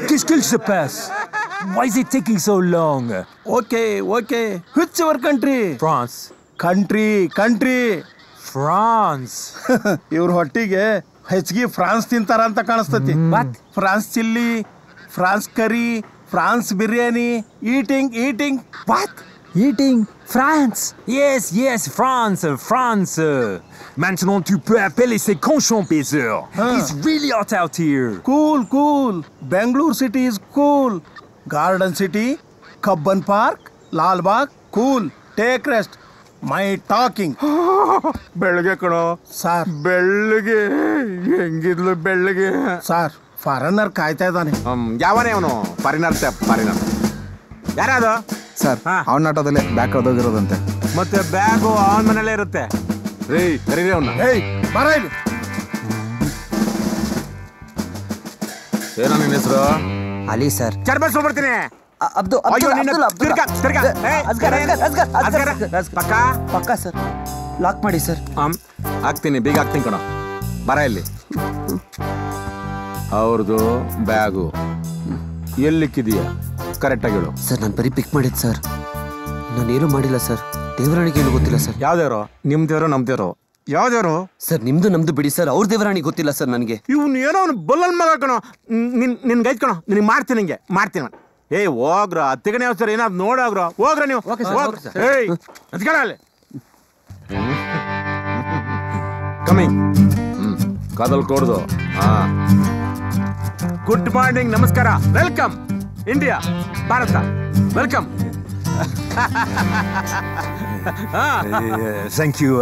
Qu'est-ce qu'il se passe? Why is it taking so long? Okay. Which your country? France. Country. France. ಇವ್ರ ಹೊಟ್ಟಿಗೆ ಹೆಚ್ಚಿಗೆ France ತಿಂತಾರ ಅಂತ ಕಾಣಿಸ್ತತಿ. France chilli, France curry, France biryani, eating. What? Eating? France? Yes, France. Maintenant, tu peux appeler ces conchampéseurs. It's really hot out here. Cool. Bangalore city is cool. Garden city, Kabban Park, Lal Bagh, cool. Take rest. My talking. ಬೆಳಗ್ಗೆ ಕಣೋ sir. ಬೆಳ್ಳಗೆ ಹೆಂಗಿದ್ಲು ಬೆಳ್ಳಗೆ sir, foreigner ಕಾಯ್ತಾ ಇದ್ದಾನೆ. ಯಾವನೇ ಅವನು foreigner ಯಾರದು sir? ಅವನ ಆಟೋದಲ್ಲೇ ಬ್ಯಾಗ್ ಕಳೆದೋಗಿರೋದಂತೆ. ಮತ್ತೆ ಬ್ಯಾಗು ಅವನ ಮನೇಲೇ ಇರುತ್ತೆ. ರೀ ಕರೀರಿ ಅವನ್ನ. ಬರ ಇಲ್ಲಿ. ಏನೋ ನಿನ್ನ ಹೆಸರು? ಅಲಿ ಸರ್. ಚರ್ಬಸ್ಕೊಂಡ್ಬಿಡ್ತೀನಿ. ಪಕ್ಕ ಸರ್. ಲಾಕ್ ಮಾಡಿ ಸರ್. ಹಾಕ್ತೀನಿ, ಬೀಗ ಹಾಕ್ತೀನಿ ಕಣ. ಬರ ಇಲ್ಲಿ. ಅವ್ರದ್ದು ಬ್ಯಾಗು ಎಲ್ಲಿಕ್ಕಿದೀಯ ಕರೆಕ್ಟಾಗಿ ಹೇಳು. ಸರ್ ನಾನು ಬರೀ ಪಿಕ್ ಮಾಡಿದ್ ಸರ್, ನಾನೇನು ಮಾಡಿಲ್ಲ ಸರ್. ದೇವರಾಣಿಗೆ ಏನು ಗೊತ್ತಿಲ್ಲ ಸರ್. ಯಾವ್ದೇವ್ರು? ನಿಮ್ ದೇವ್ರು ನಮ್ ದೇವ್ರು? ಯಾವ್ದೇವ್ರು ಸರ್? ನಿಮ್ದು ನಮ್ದು ಬಿಡಿ ಸರ್, ಅವ್ರ ದೇವರಾಣಿ ಗೊತ್ತಿಲ್ಲ ಸರ್ ನನಗೆ. ಇವ್ನು ಏನೋ ಅವ್ನು ಬಲ್ಲನ್ ಮಗ ಕಣೋ. ನಿನ್ ಗೈತ್ ಕಣೋ, ನಿನಗೆ ಮಾಡ್ತೀನಿ. ಹಿಂಗೆ ಮಾಡ್ತೀನಿ. ಹೋಗ್ರ ಹತ್ತಿಗಣೆ ಸರ್, ಏನಾದ್ರು ನೋಡೋಗ್ರ ಹೋಗ್ರ ನೀವು. ಅಲ್ಲಿ ಕಮಿಂಗ್ ಕಾದಲ್ ಕೊಡ್ದು. ಗುಡ್ ಮಾರ್ನಿಂಗ್, ನಮಸ್ಕಾರ, welcome India, Bharat, welcome. Thank you.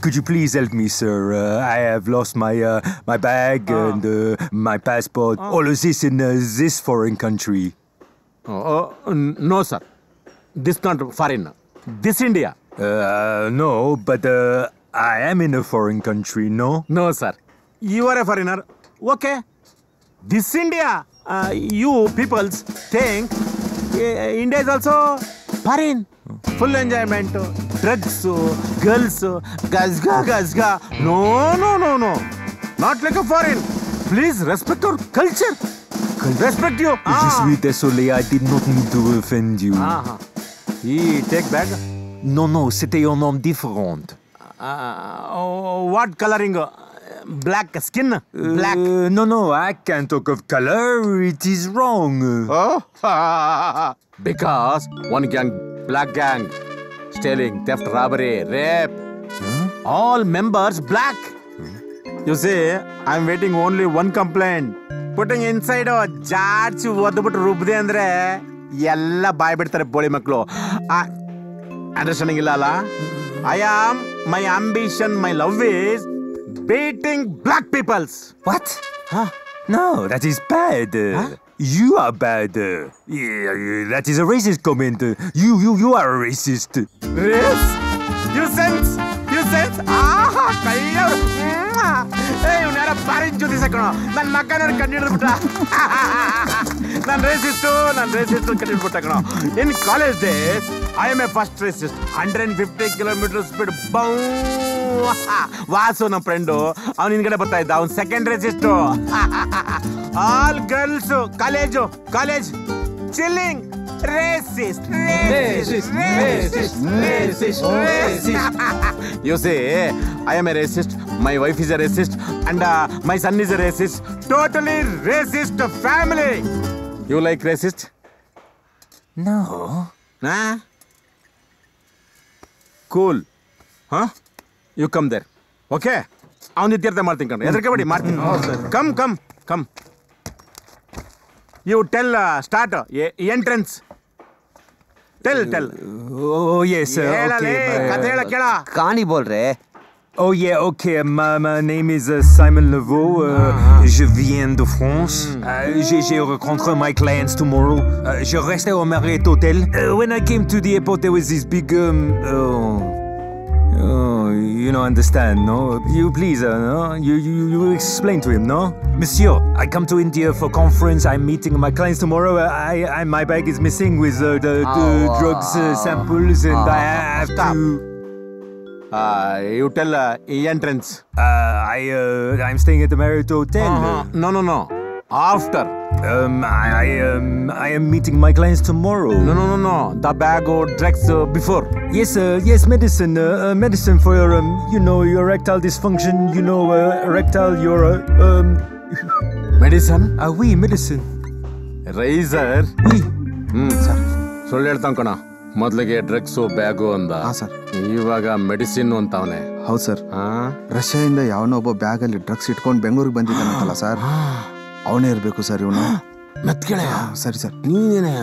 Could you please help me, sir? I have lost my bag and my passport. All of this in this foreign country. No, sir. This not foreign. This India. No, but I am in a foreign country, no? No, sir. You are a foreigner. Okay. This India. You peoples think India is also foreign. Full enjoyment, drugs, girls, gazga. No. Not like a foreign. Please respect our culture. Respect you. Je suis désolé, I did not mean to offend you. Take bag. No, c'était un homme différent. What coloring? Black skin? Black? No, I can't talk of color. It is wrong. Because one gang, black gang, stealing, theft, robbery, rape, all members black. You see, I'm waiting only one complaint. Putting inside a judge ಓದ್ಬಿಟ್ಟು ರುಬ್ದೆ ಅಂದ್ರೆ ಎಲ್ಲ ಬಾಯ್ ಬಿಡ್ತಾರೆ ಬೋಳಿ ಮಕ್ಕಳು. Understanding ಇಲ್ಲ ಅಲ್ಲ? My ambition, my love is beating black peoples. What? No, that is bad. You are bad. Yeah, that is a racist comment. You are a racist. Race? You sense? ಇವನ್ಯಾರ ಬಾರಿ ಜ್ಯೋತಿ ಸಕಣ ನನ್ನ ಮಕ್ಕ ನೋಡಿ ಕಂಡಿಡ್ಬಿಟ್ಟ. ನಾನು ರೇಸಿಸ್ಟು ಕಂಡಿಡ್ಬಿಟ್ಟ ಕಣ. In college days I am a first racist. 150 kilometre speed ಬೌ. ವಾಸು ನಮ್ಮ friend, ಅವ್ನು ಹಿಂದ್ಗಡೆ ಬರ್ತಾ ಇದ್ದ, ಅವ್ನು second racist. All girls college chilling. Racist. You see, I am a racist, my wife is a racist, and my son is a racist. Totally racist family. You like racist? No. Cool. You come there. Okay? ಅವನು ಇತ್ಯರ್ಥ ಮಾಡ್ತೀನಿ ಕಣ, ಎದಕ್ಕೆ ಬೇಡಿ ಮಾಡ್ತೀನಿ. Come. You tell, start, entrance. Tell. Oh yes, okay. ಕಥೆ ಹೇಳ ಕೇಳ. ಕಹಾನಿ ಬೋಲ್ ರೇ. Oh yeah, okay. My name is Simon Leveau. Je viens de France. J'ai rencontré my clients tomorrow. Je restais au Marriott Hotel. When I came to the airport, there was this big you know, understand, no? You please, no? You explain to him, no? Monsieur, I come to India for conference. I'm meeting my clients tomorrow. My bag is missing with the drugs samples, and I have to. You tell entrance. I'm staying at the Marriott Hotel. No. After. I am meeting my clients tomorrow. No. The bag or drugs before. Yes, medicine. Medicine for your, your erectile dysfunction. Erectile, Medicine? Oui, medicine. Razor? Oui. Sir ಸುಳ್ಳು ಹೇಳ್ತಾನ ಕಣ. ಮೊದ್ಲಿಗೆ drugs bag ಅಂದ. ಹಾಂ sir. ಇವಾಗ medicine ಅಂತವನೆ. ಹೌದು sir. ರಷ್ಯಾದಿಂದ ಯಾವನೋ ಒಬ್ಬ ಬ್ಯಾಗಲ್ಲಿ ಡ್ರಗ್ಸ್ ಇಟ್ಕೊಂಡು ಬೆಂಗಳೂರಿಗೆ ಬಂದಿದ್ದಾನಂತಲ್ಲ ಸರ್, ಅವನೇ ಇರಬೇಕು ಸರ್ ಇವನು. ಮೆತ್ಕೆಳೆಯ? ಸರಿ ಸರ್. ನೀನೇನೆಯ?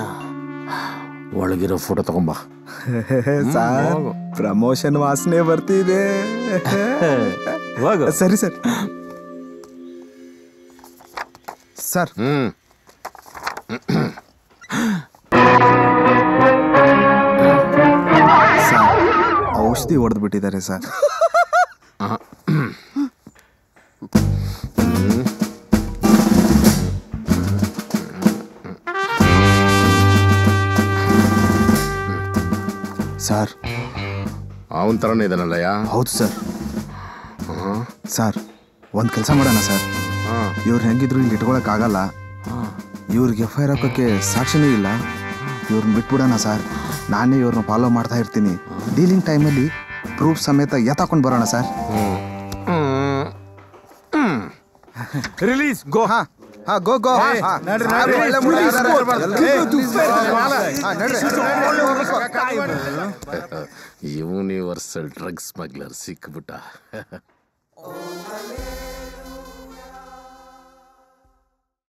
ಒಳಗಿರೋ ಫೋಟೋ ತಗೊಂಬ. ಸರ್ ಪ್ರಮೋಷನ್ ವಾಸನೆ ಬರ್ತಿದೆ. ಸರಿ ಸರ್. ಸರ್ ಔಷಧಿ ಹೊಡೆದು ಬಿಟ್ಟಿದ್ದಾರೆ ಸರ್. ಸರ್ ಅವನ ಥರನೇ ಇದಾನಲ್ಲಯ್ಯ? ಹೌದು ಸರ್. ಸರ್ ಒಂದು ಕೆಲಸ ಮಾಡೋಣ ಸರ್. ಇವ್ರು ಹೆಂಗಿದ್ರು ಇಲ್ಲಿ ಇಟ್ಕೊಳಕ್ಕಾಗಲ್ಲ. ಇವ್ರಿಗೆ FIR ಹಾಕೋಕ್ಕೆ ಸಾಕ್ಷಿನೇ ಇಲ್ಲ. ಇವ್ರನ್ನ ಬಿಟ್ಬಿಡೋಣ ಸರ್. ನಾನೇ ಇವ್ರನ್ನ ಫಾಲೋ ಮಾಡ್ತಾ ಇರ್ತೀನಿ. ಡೀಲಿಂಗ್ ಟೈಮಲ್ಲಿ ಪ್ರೂಫ್ ಸಮೇತ ಎತ್ತಾಕೊಂಡು ಬರೋಣ sir. Release go. Go. Universal drug smuggler ಸಿಕ್ಬಿಟ್ಟ.